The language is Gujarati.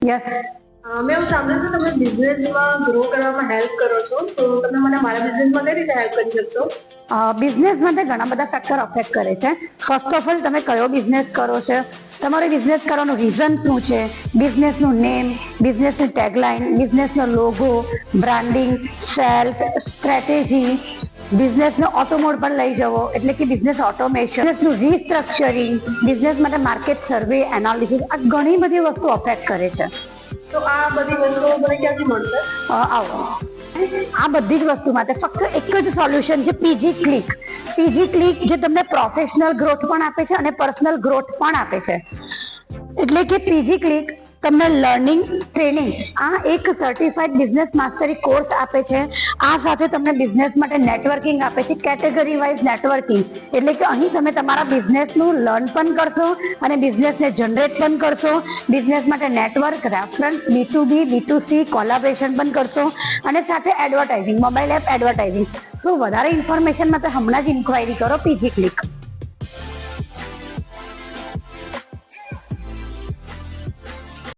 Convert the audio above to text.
યસ, મેં એવું સાંભળ્યું કે તમે બિઝનેસમાં ગ્રો કરવામાં હેલ્પ કરો છો, તો તમે મને મારા બિઝનેસમાં કઈ રીતે હેલ્પ કરી શકશો? બિઝનેસ માટે ઘણા બધા ફેક્ટર અફેક્ટ કરે છે. ફર્સ્ટ ઓફ ઓલ, તમે કયો બિઝનેસ કરો છો, તમારે બિઝનેસ કરવાનું રીઝન શું છે, બિઝનેસનું નેમ, બિઝનેસની ટેગલાઇન, બિઝનેસનો લોગો, બ્રાન્ડિંગ, સેલ્સ સ્ટ્રેટેજી, બિઝનેસનો ઓટો મોડ પર લઈ જવો એટલે કે બિઝનેસ ઓટોમેશન, બિઝનેસનું રીસ્ટ્રક્ચરિંગ, બિઝનેસ માટે માર્કેટ સર્વે એનાલિસિસ, આ ઘણી બધી વસ્તુ અફેક્ટ કરે છે. તો આ બધી વસ્તુઓ મને ક્યાંથી મળશે? આવો, આ બધી જ વસ્તુ માટે ફક્ત એક જ સોલ્યુશન છે, પીજી ક્લિક. પીજી ક્લિક જે તમને પ્રોફેશનલ ગ્રોથ પણ આપે છે અને પર્સનલ ગ્રોથ પણ આપે છે. એટલે કે પીજી ક્લિક તમને લર્નિંગ, ટ્રેનિંગ, આ એક સર્ટિફાઈડ બિઝનેસ માસ્ટરી કોર્સ આપે છે. આ સાથે તમને બિઝનેસ માટે નેટવર્કિંગ આપે છે, કેટેગરી વાઇઝ નેટવર્કિંગ. એટલે કે અહીં તમે તમારા બિઝનેસનું લર્ન પણ કરશો અને બિઝનેસને જનરેટ પણ કરશો. બિઝનેસ માટે network, reference, B2B, B2C, collaboration પણ કરશો અને સાથે એડવર્ટાઇઝિંગ, મોબાઈલ એપ એડવર્ટાઇઝિંગ. શું વધારે ઇન્ફોર્મેશન માટે હમણાં જ ઇન્ક્વાયરી કરો પીજી ક્લિક.